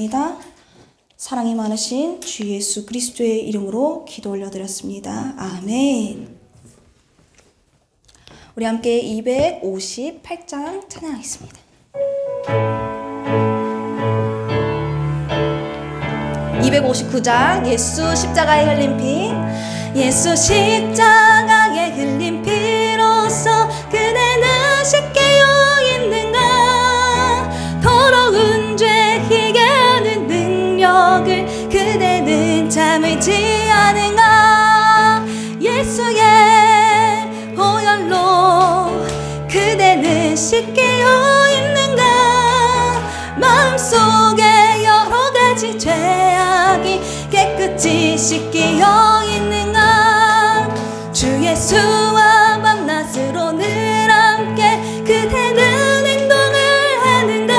기도드렸습니다. 사랑이 많으신 주 예수 그리스도의 이름으로 기도 올려드렸습니다. 아멘. 우리 함께 258장 찬양하겠습니다. 259장 예수 십자가에 흘린 피, 예수 십자가에 흘린 피로써 그대는 쉽게요 있는가, 더러운 죄 희게 하는 능력을 그대는 참을지 않은가, 예수의 보혈로 그대는 쉽게요 있는가, 마음속에 여러 가지 죄악이 깨끗이 씻기어 있는가, 주 예수와 밤낮으로 늘 함께 그대는 행동을 하는가,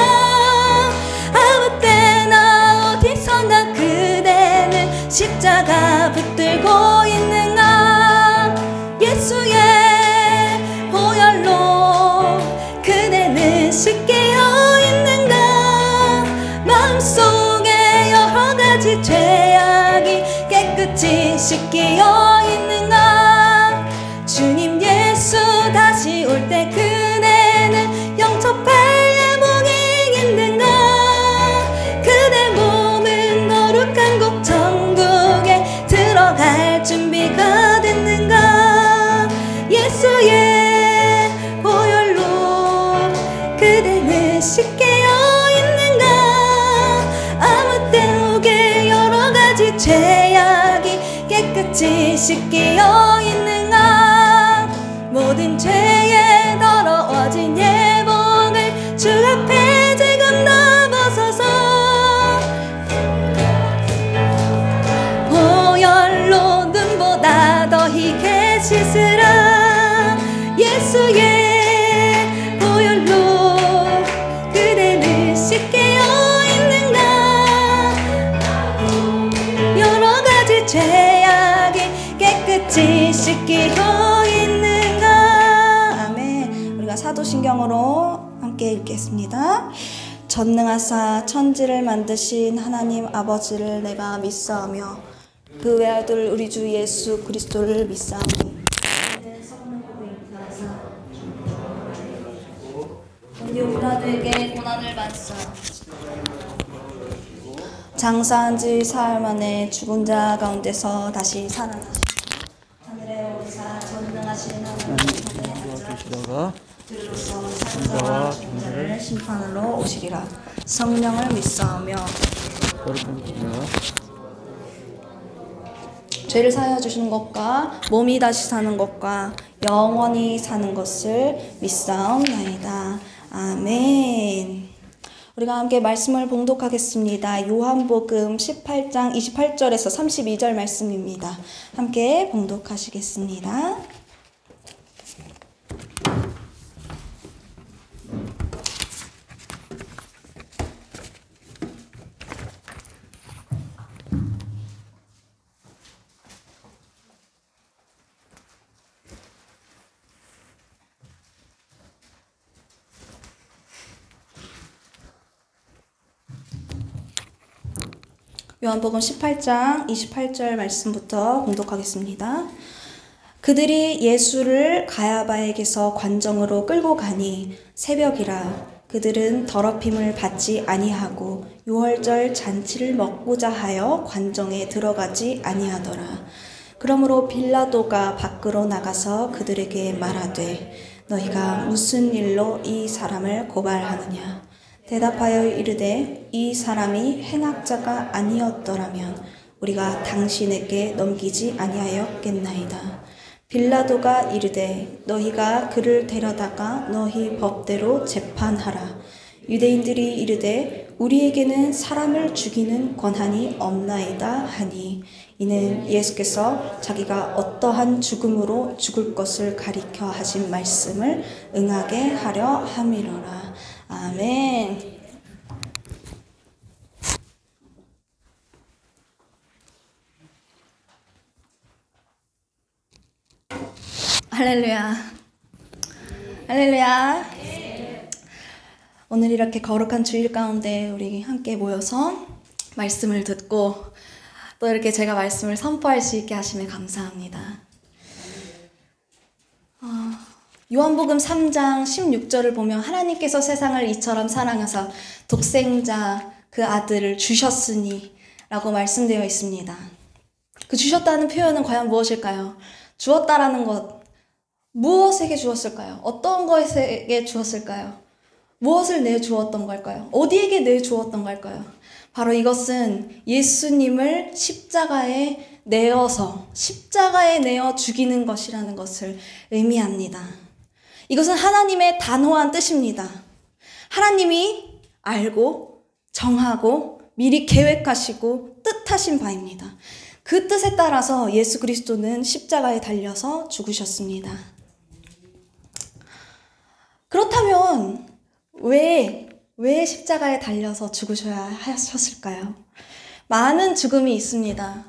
아무 때나 어디서나 그대는 십자가 붙들고 있는가, 예수의 보혈로 그대는 씻기어 있는가, 마음속에 여러 가지 죄악이 깨끗이 씻기어 있는가, 주님 예수 다시 올 때 그대는 영접할 예복이 있는가, 그대 몸은 거룩한 곳 천국에 들어갈 준비가 됐는가, 예수의 보혈로 그대는 쉽게요 있는가, 아무 때옥에 여러 가지 죄악이 깨끗이 씻기어 있는가, 모든 죄에 더러워진 예복을 주 앞에 지금 다 벗어서 보혈로 눈보다 더 희게 씻으라, 예수의 보혈로 그대는 씻게요 있는가, 여러 가지 죄악이 깨끗이 씻기어 있는가. 아멘. 우리가 사도신경으로 함께 읽겠습니다. 전능하사 천지를 만드신 하나님 아버지를 내가 믿사오며 그 외아들 우리 주 예수 그리스도를 믿사오니 본디오 빌라도에게 고난을 받사 장사한 지 사흘 만에 죽은 자 가운데서 다시 살아나시고 하늘에 오르사 전능하신 하나님 계시다가 들으로서 산자와 죽은 자를 심판하러 오시리라. 성령을 믿사오며 죄를 사하여 주시는 것과 몸이 다시 사는 것과 영원히 사는 것을 믿사옵나이다. 아멘. 우리가 함께 말씀을 봉독하겠습니다. 요한복음 18장 28절에서 32절 말씀입니다. 함께 봉독하시겠습니다. 요한복음 18장 28절 말씀부터 봉독하겠습니다. 그들이 예수를 가야바에게서 관정으로 끌고 가니 새벽이라 그들은 더럽힘을 받지 아니하고 유월절 잔치를 먹고자 하여 관정에 들어가지 아니하더라. 그러므로 빌라도가 밖으로 나가서 그들에게 말하되 너희가 무슨 일로 이 사람을 고발하느냐. 대답하여 이르되 이 사람이 행악자가 아니었더라면 우리가 당신에게 넘기지 아니하였겠나이다. 빌라도가 이르되 너희가 그를 데려다가 너희 법대로 재판하라. 유대인들이 이르되 우리에게는 사람을 죽이는 권한이 없나이다 하니 이는 예수께서 자기가 어떠한 죽음으로 죽을 것을 가리켜 하신 말씀을 응하게 하려 함이로라. 아멘. 할렐루야. 할렐루야. 오늘 이렇게 거룩한 주일 가운데 우리 함께 모여서 말씀을 듣고 또 이렇게 제가 말씀을 선포할 수 있게 하시면 감사합니다. 요한복음 3장 16절을 보면 하나님께서 세상을 이처럼 사랑하사 독생자 그 아들을 주셨으니 라고 말씀되어 있습니다. 그 주셨다는 표현은 과연 무엇일까요? 주었다라는 것, 무엇에게 주었을까요? 어떤 것에게 주었을까요? 무엇을 내주었던 걸까요? 어디에게 내주었던 걸까요? 바로 이것은 예수님을 십자가에 내어 죽이는 것이라는 것을 의미합니다. 이것은 하나님의 단호한 뜻입니다. 하나님이 알고 정하고 미리 계획하시고 뜻하신 바입니다. 그 뜻에 따라서 예수 그리스도는 십자가에 달려서 죽으셨습니다. 그렇다면 왜 십자가에 달려서 죽으셔야 하셨을까요? 많은 죽음이 있습니다.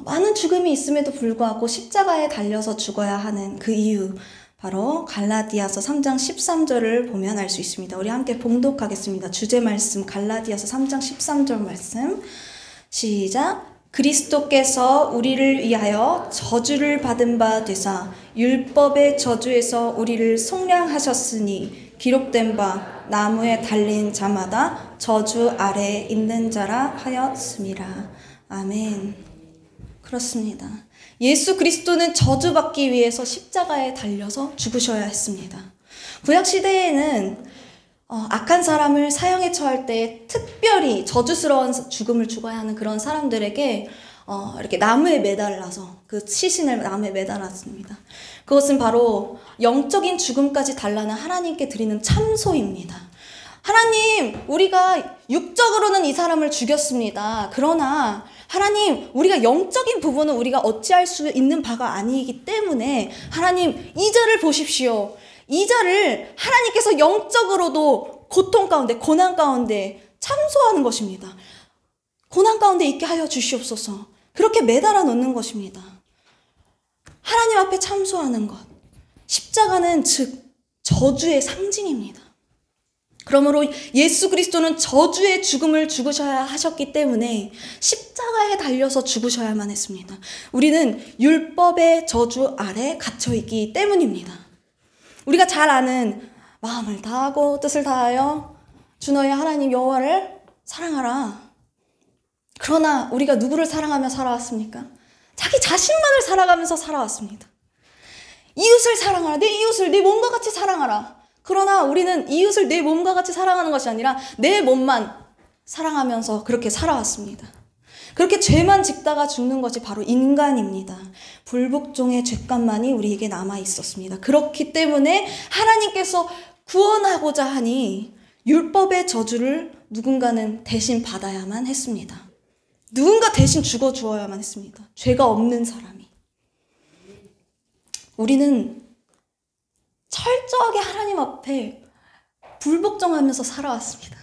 많은 죽음이 있음에도 불구하고 십자가에 달려서 죽어야 하는 그 이유, 바로 갈라디아서 3장 13절을 보면 알 수 있습니다. 우리 함께 봉독하겠습니다. 주제 말씀 갈라디아서 3장 13절 말씀 시작. 그리스도께서 우리를 위하여 저주를 받은 바 되사 율법의 저주에서 우리를 속량하셨으니 기록된 바 나무에 달린 자마다 저주 아래에 있는 자라 하였음이라. 아멘. 그렇습니다. 예수 그리스도는 저주받기 위해서 십자가에 달려서 죽으셔야 했습니다. 구약시대에는 악한 사람을 사형에 처할 때 특별히 저주스러운 죽음을 죽어야 하는 그런 사람들에게 이렇게 나무에 매달라서 그 시신을 나무에 매달았습니다. 그것은 바로 영적인 죽음까지 달라는 하나님께 드리는 참소입니다. 하나님, 우리가 육적으로는 이 사람을 죽였습니다. 그러나 하나님, 우리가 영적인 부분은 우리가 어찌할 수 있는 바가 아니기 때문에 하나님, 이 자를 보십시오. 이 자를 하나님께서 영적으로도 고통 가운데, 고난 가운데 참소하는 것입니다. 고난 가운데 있게 하여 주시옵소서. 그렇게 매달아 놓는 것입니다. 하나님 앞에 참소하는 것. 십자가는 즉 저주의 상징입니다. 그러므로 예수 그리스도는 저주의 죽음을 죽으셔야 하셨기 때문에 십자가에 달려서 죽으셔야만 했습니다. 우리는 율법의 저주 아래 갇혀있기 때문입니다. 우리가 잘 아는 마음을 다하고 뜻을 다하여 주 너의 하나님 여호와를 사랑하라. 그러나 우리가 누구를 사랑하며 살아왔습니까? 자기 자신만을 살아가면서 살아왔습니다. 이웃을 사랑하라. 내 이웃을 내 몸과 같이 사랑하라. 그러나 우리는 이웃을 내 몸과 같이 사랑하는 것이 아니라 내 몸만 사랑하면서 그렇게 살아왔습니다. 그렇게 죄만 짓다가 죽는 것이 바로 인간입니다. 불복종의 죄값만이 우리에게 남아 있었습니다. 그렇기 때문에 하나님께서 구원하고자 하니 율법의 저주를 누군가는 대신 받아야만 했습니다. 누군가 대신 죽어 주어야만 했습니다. 죄가 없는 사람이. 우리는 철저하게 하나님 앞에 불복종하면서 살아왔습니다.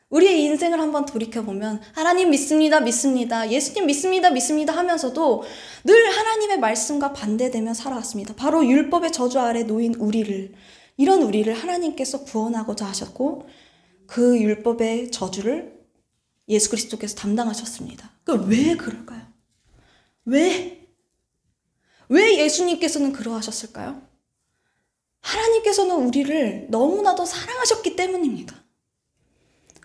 우리의 인생을 한번 돌이켜보면 하나님 믿습니다, 믿습니다, 예수님 믿습니다, 믿습니다 하면서도 늘 하나님의 말씀과 반대되며 살아왔습니다. 바로 율법의 저주 아래 놓인 이런 우리를 하나님께서 구원하고자 하셨고 그 율법의 저주를 예수 그리스도께서 담당하셨습니다. 왜 그럴까요? 왜 예수님께서는 그러하셨을까요? 하나님께서는 우리를 너무나도 사랑하셨기 때문입니다.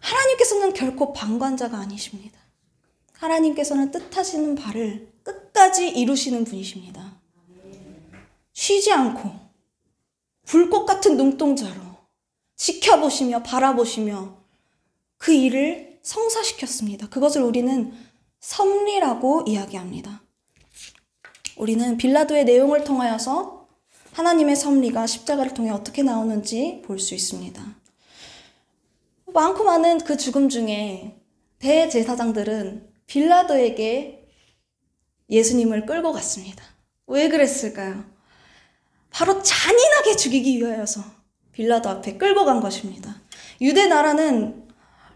하나님께서는 결코 방관자가 아니십니다. 하나님께서는 뜻하시는 바를 끝까지 이루시는 분이십니다. 쉬지 않고 불꽃 같은 눈동자로 지켜보시며 바라보시며 그 일을 성사시켰습니다. 그것을 우리는 섭리라고 이야기합니다. 우리는 빌라도의 내용을 통하여서 하나님의 섭리가 십자가를 통해 어떻게 나오는지 볼 수 있습니다. 많고 많은 그 죽음 중에 대제사장들은 빌라도에게 예수님을 끌고 갔습니다. 왜 그랬을까요? 바로 잔인하게 죽이기 위하여서 빌라도 앞에 끌고 간 것입니다. 유대 나라는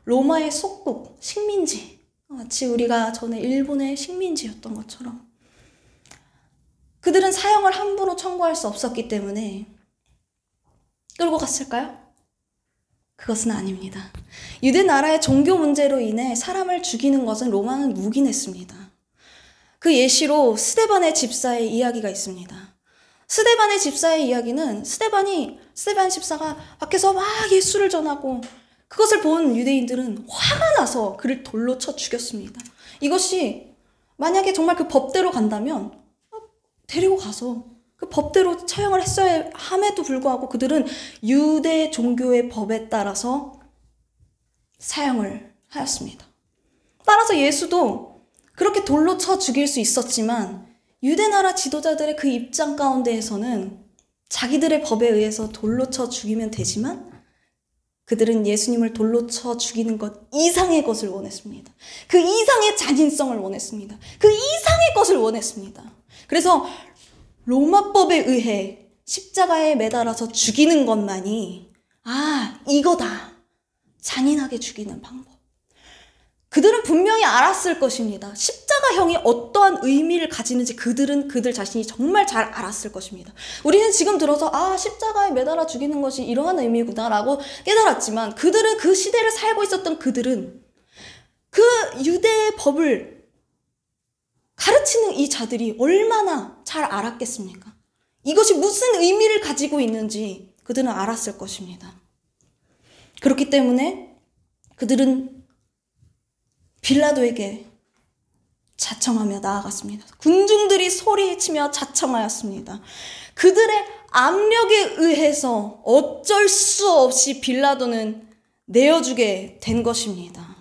로마의 속국, 식민지, 마치 우리가 전에 일본의 식민지였던 것처럼 그들은 사형을 함부로 청구할 수 없었기 때문에 끌고 갔을까요? 그것은 아닙니다. 유대 나라의 종교 문제로 인해 사람을 죽이는 것은 로마는 묵인했습니다. 그 예시로 스데반의 집사의 이야기가 있습니다. 스데반의 집사의 이야기는 스데반 집사가 밖에서 막 예수를 전하고 그것을 본 유대인들은 화가 나서 그를 돌로 쳐 죽였습니다. 이것이 만약에 정말 그 법대로 간다면 데리고 가서 그 법대로 처형을 했어야 함에도 불구하고 그들은 유대 종교의 법에 따라서 사형을 하였습니다. 따라서 예수도 그렇게 돌로 쳐 죽일 수 있었지만 유대 나라 지도자들의 그 입장 가운데에서는 자기들의 법에 의해서 돌로 쳐 죽이면 되지만 그들은 예수님을 돌로 쳐 죽이는 것 이상의 것을 원했습니다. 그 이상의 잔인성을 원했습니다. 그 이상의 것을 원했습니다. 그래서 로마법에 의해 십자가에 매달아서 죽이는 것만이 이거다. 잔인하게 죽이는 방법. 그들은 분명히 알았을 것입니다. 십자가형이 어떠한 의미를 가지는지 그들 자신이 정말 잘 알았을 것입니다. 우리는 지금 들어서 십자가에 매달아 죽이는 것이 이러한 의미구나라고 깨달았지만 그들은 그 시대를 살고 있었던 그들은 그 유대의 법을 가르치는 이 자들이 얼마나 잘 알았겠습니까? 이것이 무슨 의미를 가지고 있는지 그들은 알았을 것입니다. 그렇기 때문에 그들은 빌라도에게 자청하며 나아갔습니다. 군중들이 소리치며 자청하였습니다. 그들의 압력에 의해서 어쩔 수 없이 빌라도는 내어주게 된 것입니다.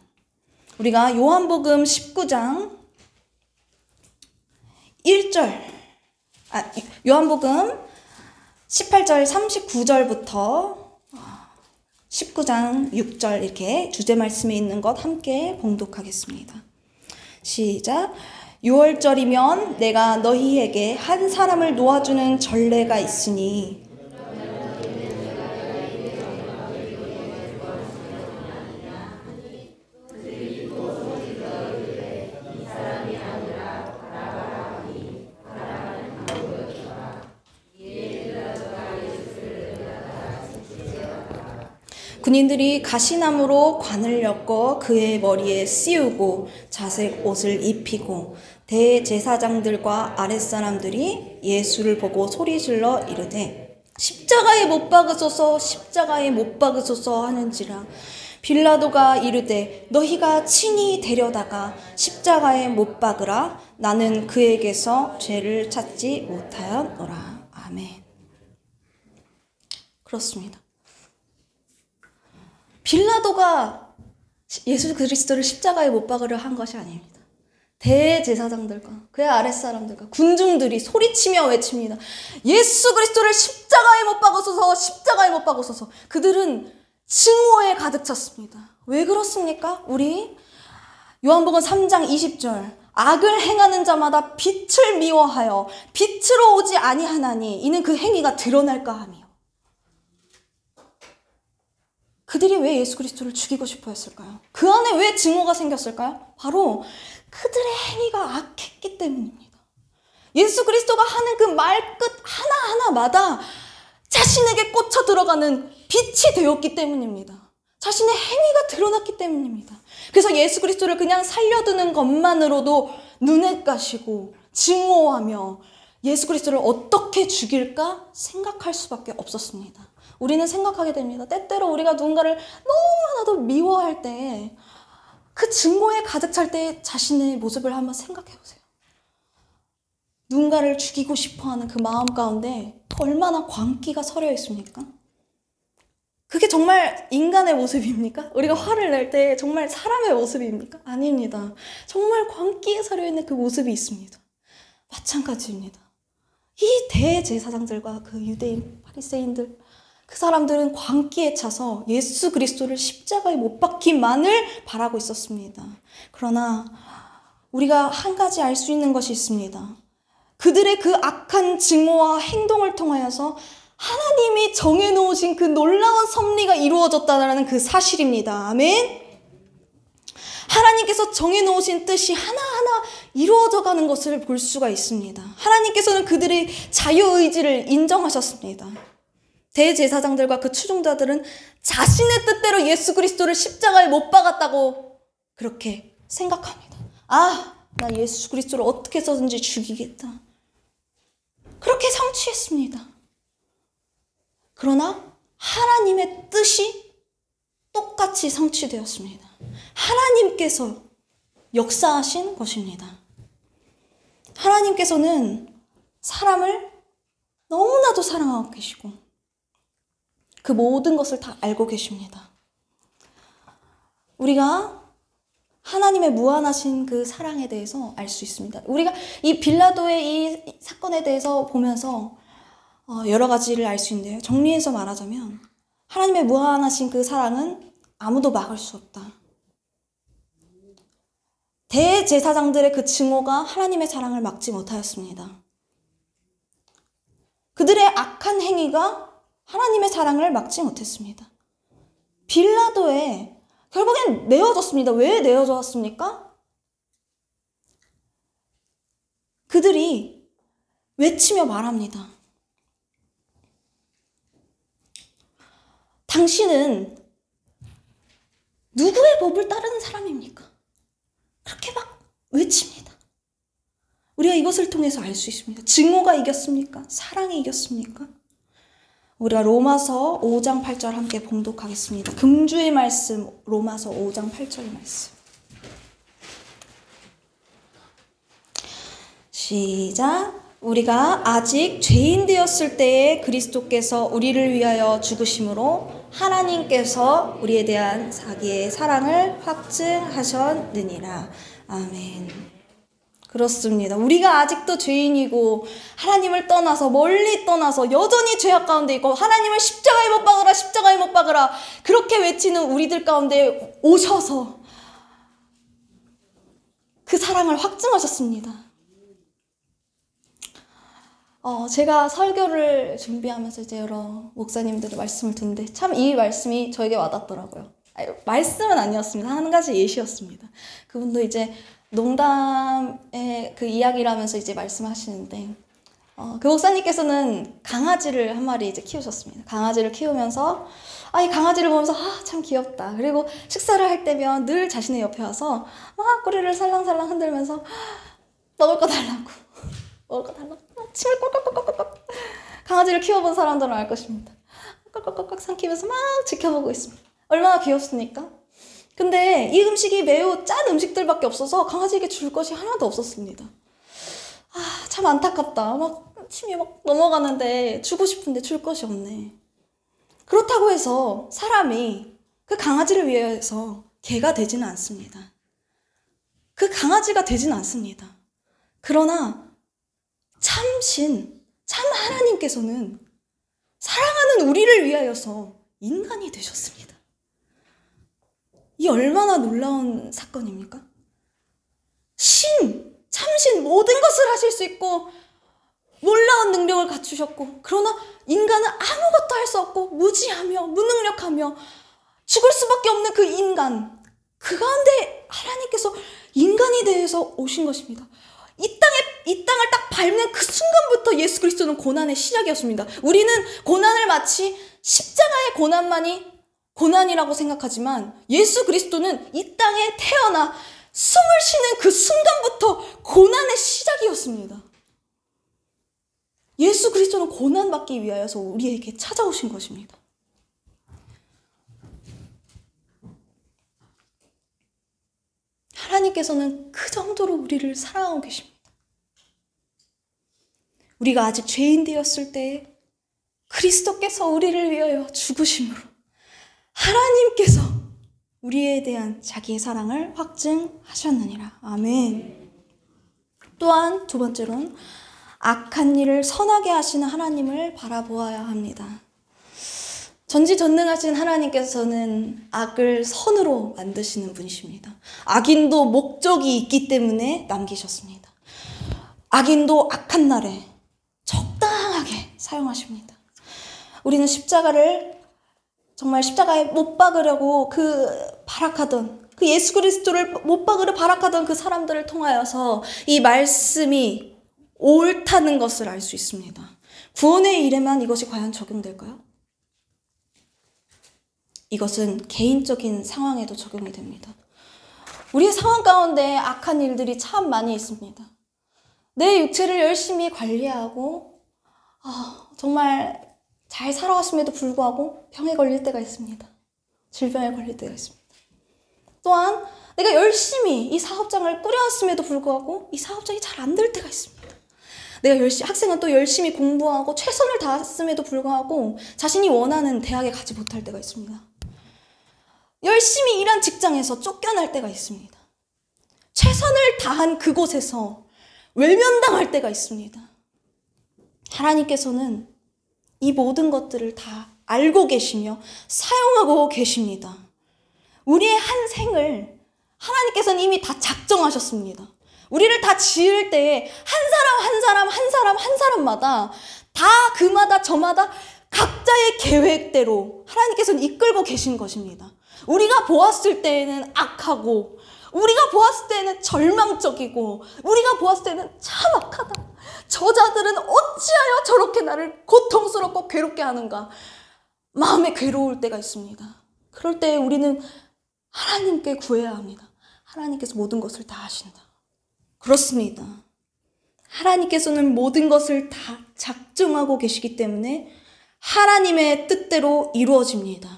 우리가 요한복음 19장 1절, 요한복음 18절 39절부터 19장 6절 이렇게 주제 말씀에 있는 것 함께 봉독하겠습니다. 시작. 6월절이면 내가 너희에게 한 사람을 놓아주는 전례가 있으니 군인들이 가시나무로 관을 엮어 그의 머리에 씌우고 자색 옷을 입히고 대제사장들과 아랫사람들이 예수를 보고 소리질러 이르되 십자가에 못 박으소서 십자가에 못 박으소서 하는지라. 빌라도가 이르되 너희가 친히 데려다가 십자가에 못 박으라. 나는 그에게서 죄를 찾지 못하였노라. 아멘. 그렇습니다. 빌라도가 예수 그리스도를 십자가에 못 박으려 한 것이 아닙니다. 대제사장들과 그의 아랫사람들과 군중들이 소리치며 외칩니다. 예수 그리스도를 십자가에 못 박으소서 십자가에 못 박으소서. 그들은 증오에 가득 찼습니다. 왜 그렇습니까? 우리 요한복음 3장 20절 악을 행하는 자마다 빛을 미워하여 빛으로 오지 아니하나니 이는 그 행위가 드러날까 함이요. 그들이 왜 예수 그리스도를 죽이고 싶어 했을까요? 그 안에 왜 증오가 생겼을까요? 바로 그들의 행위가 악했기 때문입니다. 예수 그리스도가 하는 그 말끝 하나하나마다 자신에게 꽂혀 들어가는 빛이 되었기 때문입니다. 자신의 행위가 드러났기 때문입니다. 그래서 예수 그리스도를 그냥 살려두는 것만으로도 눈에 까시고 증오하며 예수 그리스도를 어떻게 죽일까 생각할 수밖에 없었습니다. 우리는 생각하게 됩니다. 때때로 우리가 누군가를 너무나도 미워할 때 그 증오에 가득 찰 때 자신의 모습을 한번 생각해 보세요. 누군가를 죽이고 싶어하는 그 마음 가운데 얼마나 광기가 서려 있습니까? 그게 정말 인간의 모습입니까? 우리가 화를 낼 때 정말 사람의 모습입니까? 아닙니다. 정말 광기에 서려 있는 그 모습이 있습니다. 마찬가지입니다. 이 대제사장들과 그 유대인 바리새인들 그 사람들은 광기에 차서 예수 그리스도를 십자가에 못 박기만을 바라고 있었습니다. 그러나 우리가 한 가지 알 수 있는 것이 있습니다. 그들의 그 악한 증오와 행동을 통하여서 하나님이 정해놓으신 그 놀라운 섭리가 이루어졌다는 그 사실입니다. 아멘. 하나님께서 정해놓으신 뜻이 하나하나 이루어져가는 것을 볼 수가 있습니다. 하나님께서는 그들의 자유의지를 인정하셨습니다. 대제사장들과 그 추종자들은 자신의 뜻대로 예수 그리스도를 십자가에 못 박았다고 그렇게 생각합니다. 나 예수 그리스도를 어떻게 해서든지 죽이겠다. 그렇게 성취했습니다. 그러나 하나님의 뜻이 똑같이 성취되었습니다. 하나님께서 역사하신 것입니다. 하나님께서는 사람을 너무나도 사랑하고 계시고 그 모든 것을 다 알고 계십니다. 우리가 하나님의 무한하신 그 사랑에 대해서 알 수 있습니다. 우리가 이 빌라도의 이 사건에 대해서 보면서 여러 가지를 알 수 있는데요. 정리해서 말하자면 하나님의 무한하신 그 사랑은 아무도 막을 수 없다. 대제사장들의 그 증오가 하나님의 사랑을 막지 못하였습니다. 그들의 악한 행위가 하나님의 사랑을 막지 못했습니다. 빌라도에 결국엔 내어졌습니다. 왜 내어졌습니까? 그들이 외치며 말합니다. 당신은 누구의 법을 따르는 사람입니까? 그렇게 막 외칩니다. 우리가 이것을 통해서 알 수 있습니다. 증오가 이겼습니까? 사랑이 이겼습니까? 우리가 로마서 5장 8절 함께 봉독하겠습니다. 금주의 말씀, 로마서 5장 8절의 말씀. 시작. 우리가 아직 죄인 되었을 때에 그리스도께서 우리를 위하여 죽으심으로 하나님께서 우리에 대한 자기의 사랑을 확증하셨느니라. 아멘. 그렇습니다. 우리가 아직도 죄인이고 하나님을 떠나서 멀리 떠나서 여전히 죄악 가운데 있고 하나님을 십자가에 못 박으라 십자가에 못 박으라 그렇게 외치는 우리들 가운데 오셔서 그 사랑을 확증하셨습니다. 제가 설교를 준비하면서 이제 여러 목사님들의 말씀을 듣는데 참 이 말씀이 저에게 와닿더라고요. 말씀은 아니었습니다. 한 가지 예시였습니다. 그분도 이제 농담의 그 이야기를 하면서 이제 말씀하시는데, 그 목사님께서는 강아지를 한 마리 이제 키우셨습니다. 강아지를 키우면서, 이 강아지를 보면서, 참 귀엽다. 그리고 식사를 할 때면 늘 자신의 옆에 와서 막 꼬리를 살랑살랑 흔들면서, 먹을 거 달라고. 먹을 거 달라고. 침을 꼴깍꼴깍꼴깍. 강아지를 키워본 사람들은 알 것입니다. 꼴깍꼴깍 삼키면서 막 지켜보고 있습니다. 얼마나 귀엽습니까? 근데 이 음식이 매우 짠 음식들밖에 없어서 강아지에게 줄 것이 하나도 없었습니다. 참 안타깝다. 막 침이 막 넘어가는데 주고 싶은데 줄 것이 없네. 그렇다고 해서 사람이 그 강아지를 위해서 개가 되지는 않습니다. 그 강아지가 되지는 않습니다. 그러나 참 하나님께서는 사랑하는 우리를 위하여서 인간이 되셨습니다. 이 얼마나 놀라운 사건입니까? 참신 모든 것을 하실 수 있고 놀라운 능력을 갖추셨고 그러나 인간은 아무것도 할 수 없고 무지하며 무능력하며 죽을 수밖에 없는 그 인간 그 가운데 하나님께서 인간이 되어서 오신 것입니다. 이 땅을 딱 밟는 그 순간부터 예수 그리스도는 고난의 시작이었습니다. 우리는 고난을 마치 십자가의 고난만이 고난이라고 생각하지만 예수 그리스도는 이 땅에 태어나 숨을 쉬는 그 순간부터 고난의 시작이었습니다. 예수 그리스도는 고난받기 위하여서 우리에게 찾아오신 것입니다. 하나님께서는 그 정도로 우리를 사랑하고 계십니다. 우리가 아직 죄인 되었을 때에 그리스도께서 우리를 위하여 죽으심으로 하나님께서 우리에 대한 자기의 사랑을 확증하셨느니라. 아멘. 또한 두 번째로는 악한 일을 선하게 하시는 하나님을 바라보아야 합니다. 전지전능하신 하나님께서는 악을 선으로 만드시는 분이십니다. 악인도 목적이 있기 때문에 남기셨습니다. 악인도 악한 날에 적당하게 사용하십니다. 우리는 정말 십자가에 못 박으려고 그 예수 그리스도를 못 박으려 발악하던 그 사람들을 통하여서 이 말씀이 옳다는 것을 알 수 있습니다. 구원의 일에만 이것이 과연 적용될까요? 이것은 개인적인 상황에도 적용이 됩니다. 우리의 상황 가운데 악한 일들이 참 많이 있습니다. 내 육체를 열심히 관리하고 정말 잘 살아왔음에도 불구하고 병에 걸릴 때가 있습니다. 질병에 걸릴 때가 있습니다. 또한 내가 열심히 이 사업장을 꾸려왔음에도 불구하고 이 사업장이 잘 안 될 때가 있습니다. 학생은 또 열심히 공부하고 최선을 다했음에도 불구하고 자신이 원하는 대학에 가지 못할 때가 있습니다. 열심히 일한 직장에서 쫓겨날 때가 있습니다. 최선을 다한 그곳에서 외면당할 때가 있습니다. 하나님께서는 이 모든 것들을 다 알고 계시며 사용하고 계십니다. 우리의 한 생을 하나님께서는 이미 다 작정하셨습니다. 우리를 다 지을 때에 한 사람마다 다 그마다 저마다 각자의 계획대로 하나님께서는 이끌고 계신 것입니다. 우리가 보았을 때에는 악하고, 우리가 보았을 때는 절망적이고, 우리가 보았을 때는 참 악하다. 저자들은 어찌하여 저렇게 나를 고통스럽고 괴롭게 하는가. 마음에 괴로울 때가 있습니다. 그럴 때 우리는 하나님께 구해야 합니다. 하나님께서 모든 것을 다 하신다. 그렇습니다. 하나님께서는 모든 것을 다 작정하고 계시기 때문에 하나님의 뜻대로 이루어집니다.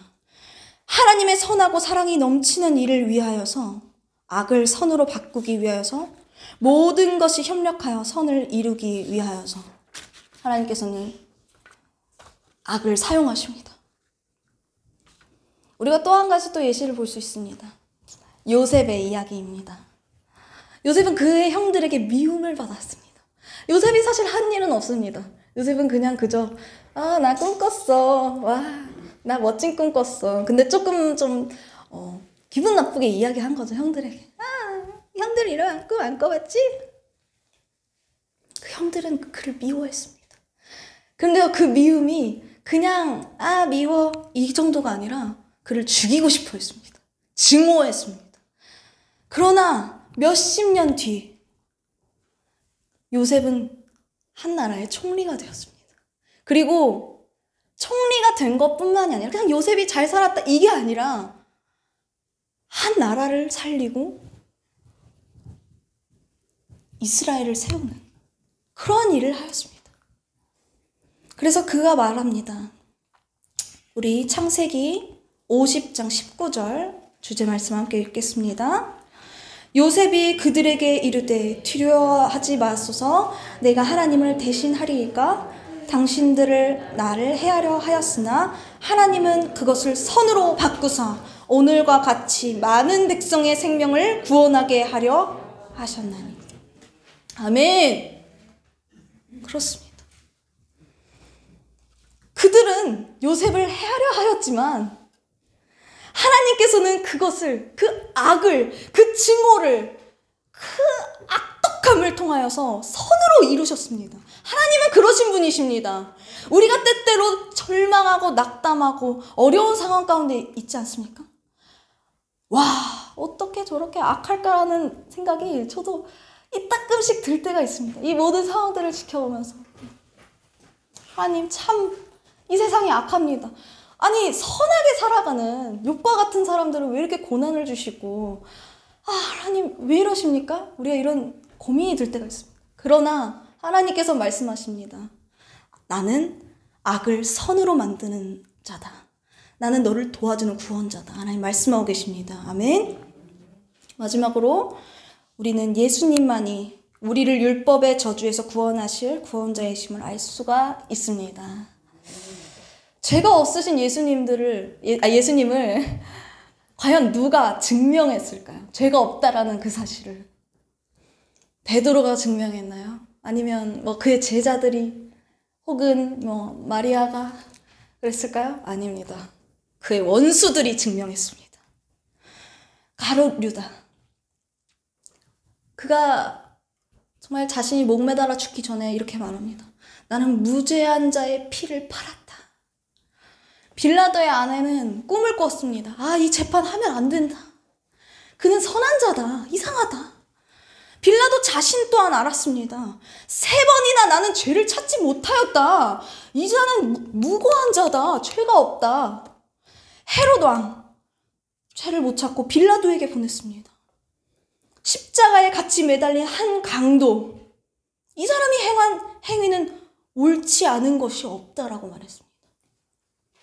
하나님의 선하고 사랑이 넘치는 일을 위하여서, 악을 선으로 바꾸기 위하여서, 모든 것이 협력하여 선을 이루기 위하여서 하나님께서는 악을 사용하십니다. 우리가 또 한 가지 또 예시를 볼 수 있습니다. 요셉의 이야기입니다. 요셉은 그의 형들에게 미움을 받았습니다. 요셉이 사실 한 일은 없습니다. 요셉은 그냥 그저 나 꿈 꿨어. 와, 나 멋진 꿈 꿨어. 근데 조금 좀 기분 나쁘게 이야기한 거죠, 형들에게. 형들 이런 꿈 안 꿔봤지? 그 형들은 그를 미워했습니다. 그런데 그 미움이 그냥 미워 이 정도가 아니라 그를 죽이고 싶어 했습니다. 증오했습니다. 그러나 몇십 년 뒤 요셉은 한 나라의 총리가 되었습니다. 그리고 총리가 된 것뿐만이 아니라 그냥 요셉이 잘 살았다 이게 아니라 한 나라를 살리고 이스라엘을 세우는 그러한 일을 하였습니다. 그래서 그가 말합니다. 우리 창세기 50장 19절 주제 말씀 함께 읽겠습니다. 요셉이 그들에게 이르되 두려워하지 마소서, 내가 하나님을 대신하리이까. 당신들을 나를 해하려 하였으나 하나님은 그것을 선으로 바꾸사 오늘과 같이 많은 백성의 생명을 구원하게 하려 하셨나니. 아멘. 그렇습니다. 그들은 요셉을 해하려 하였지만 하나님께서는 그것을, 그 악을, 그 증오를, 그 악독함을 통하여서 선으로 이루셨습니다. 하나님은 그러신 분이십니다. 우리가 때때로 절망하고 낙담하고 어려운 상황 가운데 있지 않습니까? 와, 어떻게 저렇게 악할까라는 생각이 저도 이따끔씩 들 때가 있습니다. 이 모든 상황들을 지켜보면서 하나님 참 이 세상이 악합니다. 아니 선하게 살아가는 욥과 같은 사람들은 왜 이렇게 고난을 주시고 하나님 왜 이러십니까? 우리가 이런 고민이 들 때가 있습니다. 그러나 하나님께서 말씀하십니다. 나는 악을 선으로 만드는 자다. 나는 너를 도와주는 구원자다. 하나님 말씀하고 계십니다. 아멘. 마지막으로 우리는 예수님만이 우리를 율법의 저주에서 구원하실 구원자이심을 알 수가 있습니다. 죄가 없으신 예수님을 과연 누가 증명했을까요? 죄가 없다라는 그 사실을. 베드로가 증명했나요? 아니면 그의 제자들이 혹은 마리아가 그랬을까요? 아닙니다. 그의 원수들이 증명했습니다. 가룟 유다. 그가 정말 자신이 목매달아 죽기 전에 이렇게 말합니다. 나는 무죄한 자의 피를 팔았다. 빌라도의 아내는 꿈을 꿨습니다. 이 재판 하면 안 된다. 그는 선한 자다. 이상하다. 빌라도 자신 또한 알았습니다. 3번이나 나는 죄를 찾지 못하였다. 이 자는 무고한 자다. 죄가 없다. 헤롯 왕 죄를 못 찾고 빌라도에게 보냈습니다. 십자가에 같이 매달린 한 강도, 이 사람이 행한 행위는 옳지 않은 것이 없다라고 말했습니다.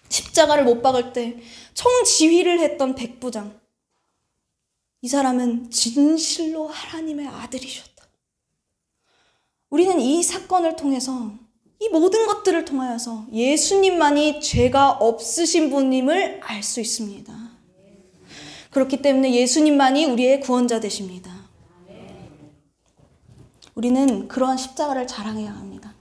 십자가를 못 박을 때 총지휘를 했던 백부장, 이 사람은 진실로 하나님의 아들이셨다. 우리는 이 사건을 통해서, 이 모든 것들을 통하여서 예수님만이 죄가 없으신 분임을 알 수 있습니다. 그렇기 때문에 예수님만이 우리의 구원자 되십니다. 우리는 그러한 십자가를 자랑해야 합니다.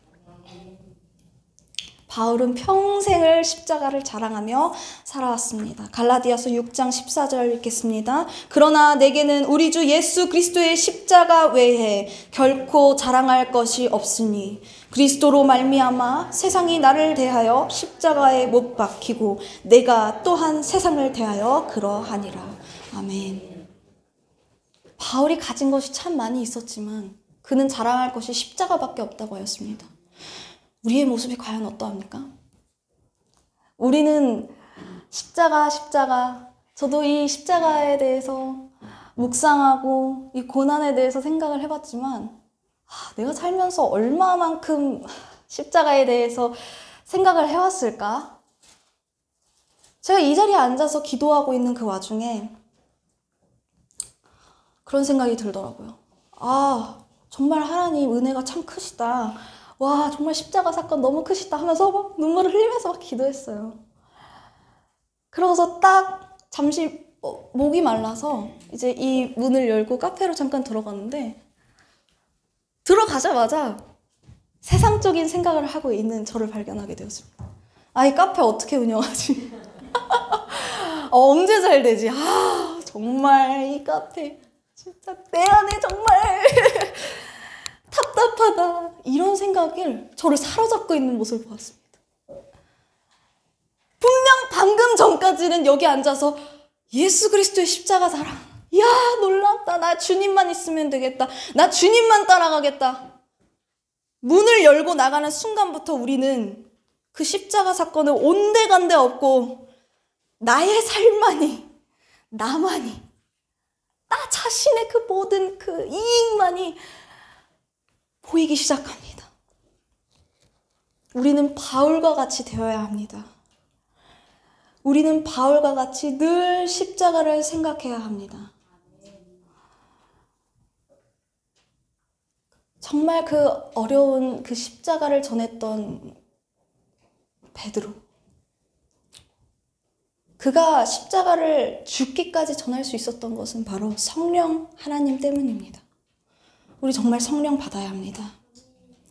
바울은 평생을 십자가를 자랑하며 살아왔습니다. 갈라디아서 6장 14절 읽겠습니다. 그러나 내게는 우리 주 예수 그리스도의 십자가 외에 결코 자랑할 것이 없으니 그리스도로 말미암아 세상이 나를 대하여 십자가에 못 박히고 내가 또한 세상을 대하여 그러하니라. 아멘. 바울이 가진 것이 참 많이 있었지만 그는 자랑할 것이 십자가밖에 없다고 하였습니다. 우리의 모습이 과연 어떠합니까? 우리는 십자가, 저도 이 십자가에 대해서 묵상하고 이 고난에 대해서 생각을 해봤지만 내가 살면서 얼마만큼 십자가에 대해서 생각을 해왔을까? 제가 이 자리에 앉아서 기도하고 있는 그 와중에 그런 생각이 들더라고요. 정말 하나님 은혜가 참 크시다. 와, 정말 십자가 사건 너무 크시다 하면서 막 눈물을 흘리면서 막 기도했어요. 그러고서 딱 잠시 목이 말라서 이제 이 문을 열고 카페로 잠깐 들어갔는데 들어가자마자 세상적인 생각을 하고 있는 저를 발견하게 되었습니다. 이 카페 어떻게 운영하지? 언제 잘 되지? 정말 이 카페 진짜 내 안에 정말 답답하다. 이런 생각을 저를 사로잡고 있는 모습을 보았습니다. 분명 방금 전까지는 여기 앉아서 예수 그리스도의 십자가 사랑. 이야, 놀랍다. 나 주님만 있으면 되겠다. 나 주님만 따라가겠다. 문을 열고 나가는 순간부터 우리는 그 십자가 사건을 온데간데 없고 나의 삶만이, 나만이, 나 자신의 그 모든 그 이익만이 보이기 시작합니다. 우리는 바울과 같이 되어야 합니다. 우리는 바울과 같이 늘 십자가를 생각해야 합니다. 정말 그 어려운 그 십자가를 전했던 베드로. 그가 십자가를 죽기까지 전할 수 있었던 것은 바로 성령 하나님 때문입니다. 우리 정말 성령 받아야 합니다.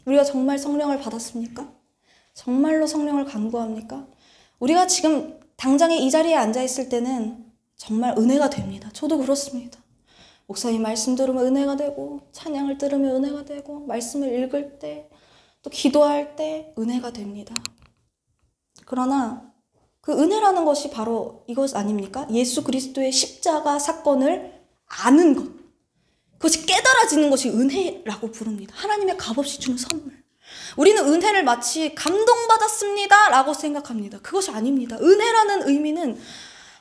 우리가 정말 성령을 받았습니까? 정말로 성령을 간구합니까? 우리가 지금 당장에 이 자리에 앉아있을 때는 정말 은혜가 됩니다. 저도 그렇습니다. 목사님 말씀 들으면 은혜가 되고, 찬양을 들으면 은혜가 되고, 말씀을 읽을 때, 또 기도할 때 은혜가 됩니다. 그러나 그 은혜라는 것이 바로 이것 아닙니까? 예수 그리스도의 십자가 사건을 아는 것. 그것이 깨달아지는 것이 은혜라고 부릅니다. 하나님의 값없이 주는 선물. 우리는 은혜를 마치 감동받았습니다 라고 생각합니다. 그것이 아닙니다. 은혜라는 의미는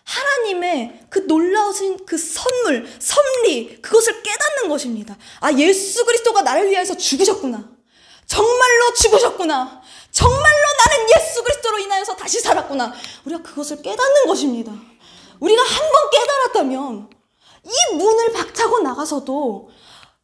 하나님의 그 놀라우신 그 선물, 섭리, 그것을 깨닫는 것입니다. 예수 그리스도가 나를 위해서 죽으셨구나. 정말로 죽으셨구나. 정말로 나는 예수 그리스도로 인하여서 다시 살았구나. 우리가 그것을 깨닫는 것입니다. 우리가 한 번 깨달았다면 이 문을 박차고 나가서도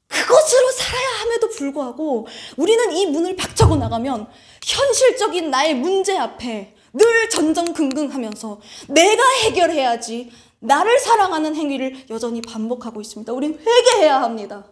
그것으로 살아야 함에도 불구하고 우리는 이 문을 박차고 나가면 현실적인 나의 문제 앞에 늘 전전긍긍하면서 내가 해결해야지 나를 사랑하는 행위를 여전히 반복하고 있습니다. 우린 회개해야 합니다.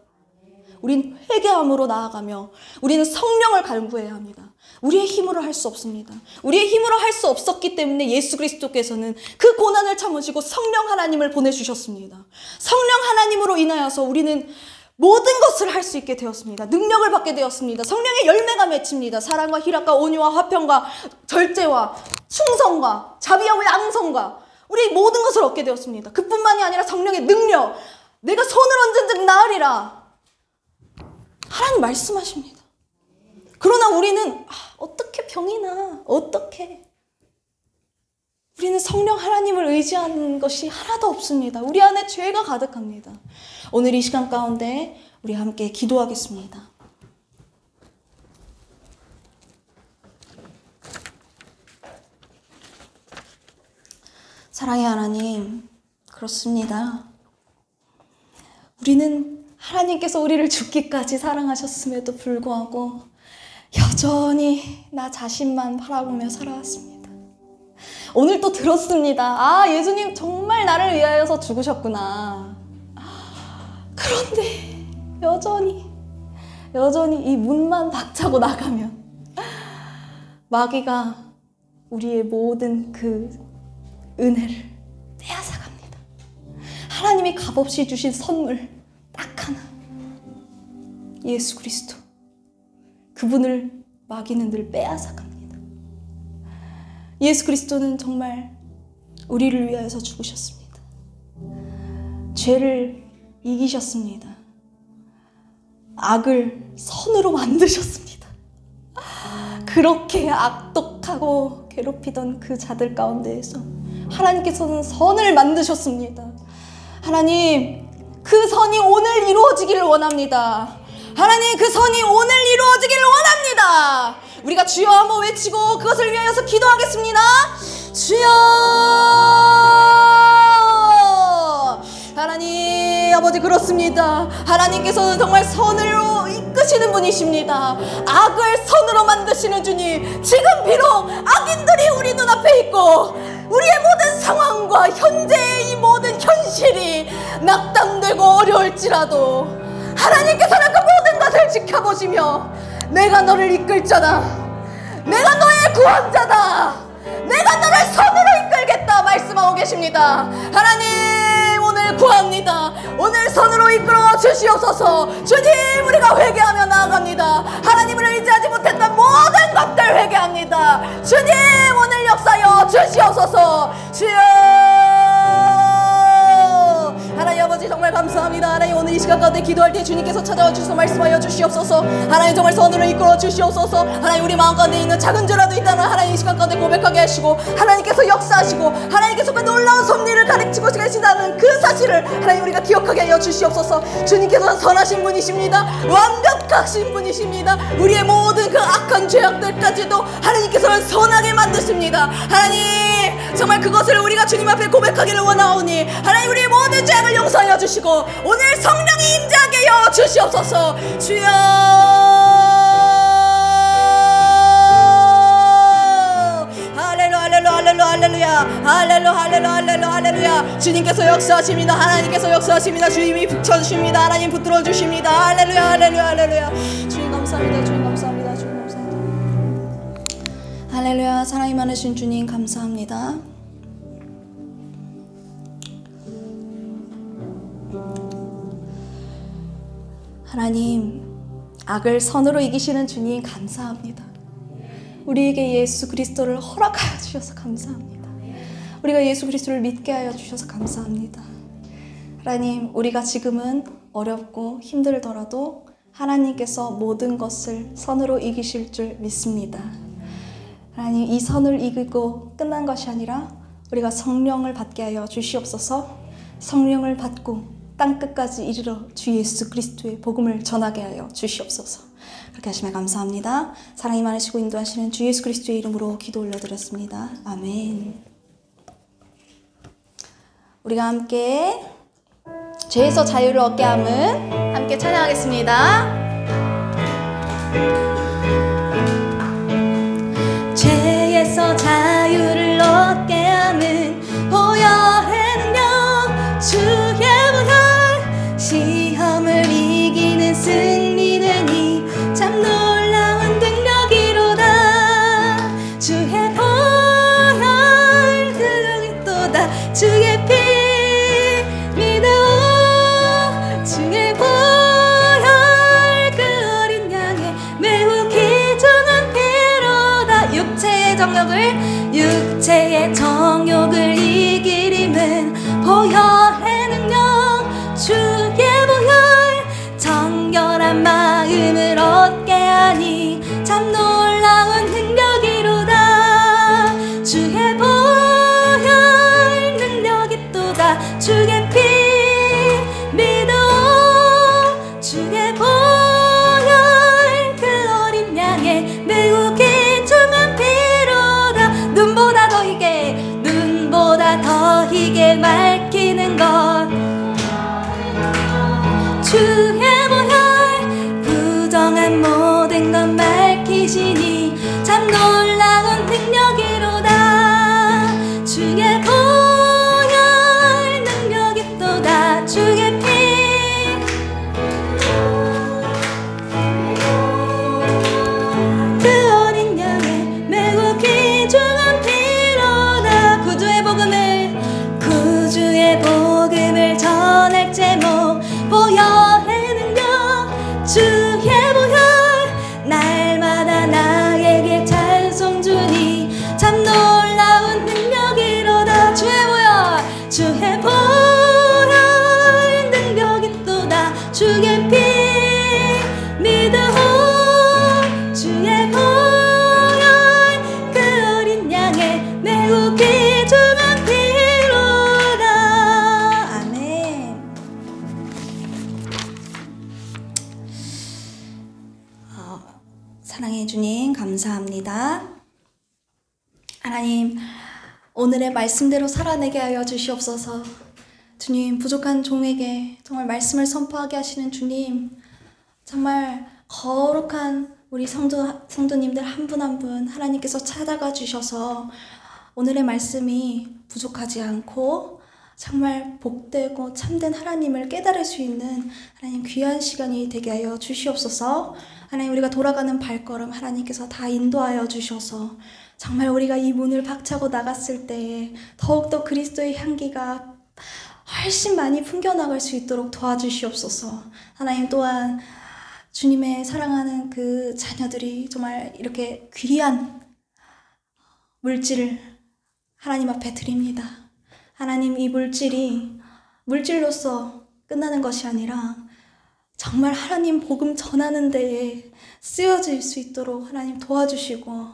우린 회개함으로 나아가며 우리는 성령을 간구해야 합니다. 우리의 힘으로 할 수 없습니다. 우리의 힘으로 할 수 없었기 때문에 예수 그리스도께서는 그 고난을 참으시고 성령 하나님을 보내주셨습니다. 성령 하나님으로 인하여서 우리는 모든 것을 할 수 있게 되었습니다. 능력을 받게 되었습니다. 성령의 열매가 맺힙니다. 사랑과 희락과 온유와 화평과 절제와 충성과 자비와 양성과 우리 모든 것을 얻게 되었습니다. 그뿐만이 아니라 성령의 능력, 내가 손을 얹은즉 나으리라. 하나님 말씀하십니다. 그러나 우리는 어떻게 병이 나? 어떻게? 우리는 성령 하나님을 의지하는 것이 하나도 없습니다. 우리 안에 죄가 가득합니다. 오늘 이 시간 가운데 우리 함께 기도하겠습니다. 사랑의 하나님, 그렇습니다. 우리는 하나님께서 우리를 죽기까지 사랑하셨음에도 불구하고 여전히 나 자신만 바라보며 살아왔습니다. 오늘 또 들었습니다. 예수님 정말 나를 위하여서 죽으셨구나. 그런데 여전히 이 문만 박차고 나가면 마귀가 우리의 모든 그 은혜를 빼앗아갑니다. 하나님이 값없이 주신 선물 딱 하나, 예수 그리스도. 그분을 마귀는 늘 빼앗아갑니다. 예수 그리스도는 정말 우리를 위하여서 죽으셨습니다. 죄를 이기셨습니다. 악을 선으로 만드셨습니다. 그렇게 악독하고 괴롭히던 그 자들 가운데에서 하나님께서는 선을 만드셨습니다. 하나님, 그 선이 오늘 이루어지기를 원합니다. 하나님, 그 선이 오늘 이루어지기를 원합니다. 우리가 주여 한번 외치고 그것을 위하여서 기도하겠습니다. 주여! 하나님 아버지, 그렇습니다. 하나님께서는 정말 선으로 이끄시는 분이십니다. 악을 선으로 만드시는 주님, 지금 비록 악인들이 우리 눈앞에 있고 우리의 모든 상황과 현재의 이 모든 현실이 낙담되고 어려울지라도 하나님께서는 그 모든 것을 지켜보시며 내가 너를 이끌 자다, 내가 너의 구원자다, 내가 너를 선으로 이끌겠다 말씀하고 계십니다. 하나님, 오늘 구합니다. 오늘 선으로 이끌어 주시옵소서. 주님, 우리가 회개하며 나아갑니다. 하나님을 의지하지 못했던 모든 것들 회개합니다. 주님, 오늘 역사여 주시옵소서. 주여! 하나님 아버지, 정말 감사합니다. 하나님, 오늘 이 시간 가운데 기도할 때 주님께서 찾아와 주셔서 말씀하여 주시옵소서. 하나님, 정말 선으로 이끌어 주시옵소서. 하나님, 우리 마음 가운데 있는 작은 죄라도 있다면 하나님 이 시간 가운데 고백하게 하시고 하나님께서 역사하시고 하나님께서 그 놀라운 섭리를 가르치고 계신다는 그 사실을 하나님 우리가 기억하게 하여 주시옵소서. 주님께서는 선하신 분이십니다. 완벽하신 분이십니다. 우리의 모든 그 악한 죄악들까지도 하나님께서는 선하게 만드십니다. 하나님, 정말 그것을 우리가 주님 앞에 고백하기를 원하오니 하나님, 우리의 모든 죄악을 용서하여 주시고 오늘 성령이 임재하게 하여 주시옵소서. 주여! 할렐루야. 주님께서 역사하십니다. 하나님께서 역사하십니다. 주님이 붙여주십니다. 하나님 붙들어 주십니다. 할렐루야. 주님 감사합니다. 주님 감사합니다. 할렐루야. 사랑이 많으신 주님 감사합니다. 하나님, 악을 선으로 이기시는 주님 감사합니다. 우리에게 예수 그리스도를 허락하여 주셔서 감사합니다. 우리가 예수 그리스도를 믿게 하여 주셔서 감사합니다. 하나님, 우리가 지금은 어렵고 힘들더라도 하나님께서 모든 것을 선으로 이기실 줄 믿습니다. 하나님, 이 선을 이기고 끝난 것이 아니라 우리가 성령을 받게 하여 주시옵소서. 성령을 받고 땅끝까지 이르러 주 예수 그리스도의 복음을 전하게 하여 주시옵소서. 그렇게 하시면 감사합니다. 사랑이 많으시고 인도하시는 주 예수 그리스도의 이름으로 기도 올려드렸습니다. 아멘. 우리가 함께 죄에서 자유를 얻게 함은 함께 찬양하겠습니다. 죄에서 자유를 얻게 함은 보혈의 능력, 주의 보혈, 시험을 이기는 승리는 이 참 놀라운 능력이로다. 주의 보혈 들으리도다. 주의 피 믿어, 주의 보혈 그 어린 양의 매우 귀중한 피로다. 육체의 정욕을 이길 힘은 보혈의 능력, 주의 보혈 정결한 마음을 얻게 하니 참 놀라운 능력이로다. 주의 보혈 주의 보혈 부정한 모든 것 밝히시니 참 놀라운 능력이로다. 주의 보혈 능력이 또다. 주의 피 그 어린 양의 매우 귀중한 피로다. 구주의 복음을 전할 제목 보혈의 능력. 주의 보혈 날마다 나에게 찬송 주니 참 놀라운 능력이로다. 주의 보혈 능력이 또다. 주의 피 믿으오. 주의 보혈 그 어린 양의 매우 귀중한 피로다. 아멘. 사랑해 주님 감사합니다. 하나님, 오늘의 말씀대로 살아내게 하여 주시옵소서. 주님, 부족한 종에게 정말 말씀을 선포하게 하시는 주님, 정말 거룩한 우리 성도님들 한 분 한 분 하나님께서 찾아가 주셔서 오늘의 말씀이 부족하지 않고 정말 복되고 참된 하나님을 깨달을 수 있는 하나님 귀한 시간이 되게 하여 주시옵소서. 하나님, 우리가 돌아가는 발걸음 하나님께서 다 인도하여 주셔서 정말 우리가 이 문을 박차고 나갔을 때에 더욱더 그리스도의 향기가 훨씬 많이 풍겨나갈 수 있도록 도와주시옵소서. 하나님, 또한 주님의 사랑하는 그 자녀들이 정말 이렇게 귀한 물질을 하나님 앞에 드립니다. 하나님, 이 물질이 물질로서 끝나는 것이 아니라 정말 하나님 복음 전하는 데에 쓰여질 수 있도록 하나님 도와주시고,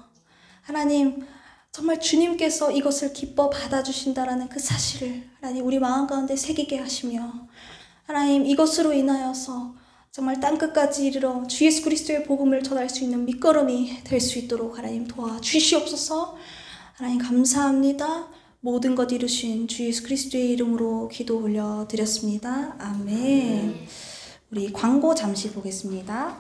하나님 정말 주님께서 이것을 기뻐 받아주신다라는 그 사실을 하나님 우리 마음 가운데 새기게 하시며, 하나님 이것으로 인하여서 정말 땅끝까지 이르러 주 예수 그리스도의 복음을 전할 수 있는 밑거름이 될 수 있도록 하나님 도와주시옵소서. 하나님 감사합니다. 모든 것 이루신 주 예수 그리스도의 이름으로 기도 올려드렸습니다. 아멘. 우리 광고 잠시 보겠습니다.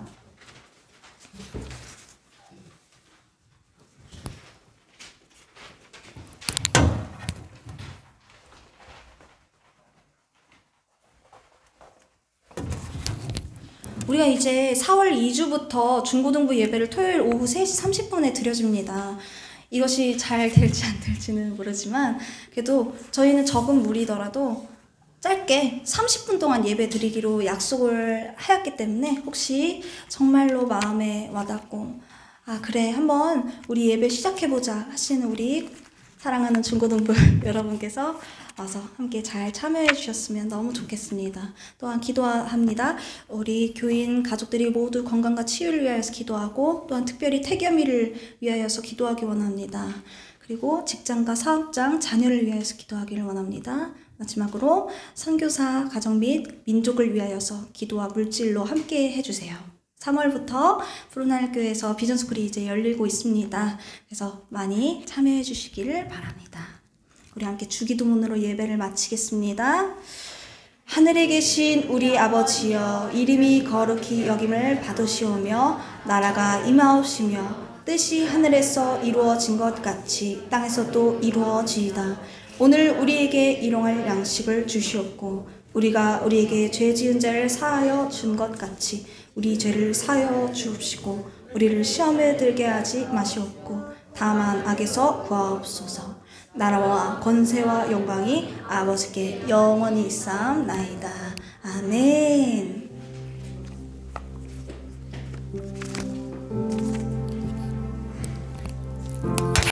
우리가 이제 4월 2주부터 중고등부 예배를 토요일 오후 3시 30분에 드려집니다. 이것이 잘 될지 안 될지는 모르지만 그래도 저희는 적은 무리더라도 짧게 30분 동안 예배 드리기로 약속을 하였기 때문에 혹시 정말로 마음에 와닿고 그래 한번 우리 예배 시작해보자 하시는 우리 사랑하는 중고등부 여러분께서 와서 함께 잘 참여해 주셨으면 너무 좋겠습니다. 또한 기도합니다. 우리 교인 가족들이 모두 건강과 치유를 위하여서 기도하고, 또한 특별히 태겸이를 위하여서 기도하기 원합니다. 그리고 직장과 사업장, 자녀를 위하여서 기도하기를 원합니다. 마지막으로 선교사, 가정 및 민족을 위하여서 기도와 물질로 함께 해주세요. 3월부터 푸른하늘 교회에서 비전스쿨이 이제 열리고 있습니다. 그래서 많이 참여해 주시기를 바랍니다. 우리 함께 주기도문으로 예배를 마치겠습니다. 하늘에 계신 우리 아버지여, 이름이 거룩히 여김을 받으시오며 나라가 임하옵시며 뜻이 하늘에서 이루어진 것 같이 땅에서도 이루어지이다. 오늘 우리에게 일용할 양식을 주시옵고 우리가 우리에게 죄 지은 자를 사하여 준 것 같이 우리 죄를 사하여 주옵시고 우리를 시험에 들게 하지 마시옵고 다만 악에서 구하옵소서. 나라와 권세와 영광이 아버지께 영원히 있사옵나이다. 아멘.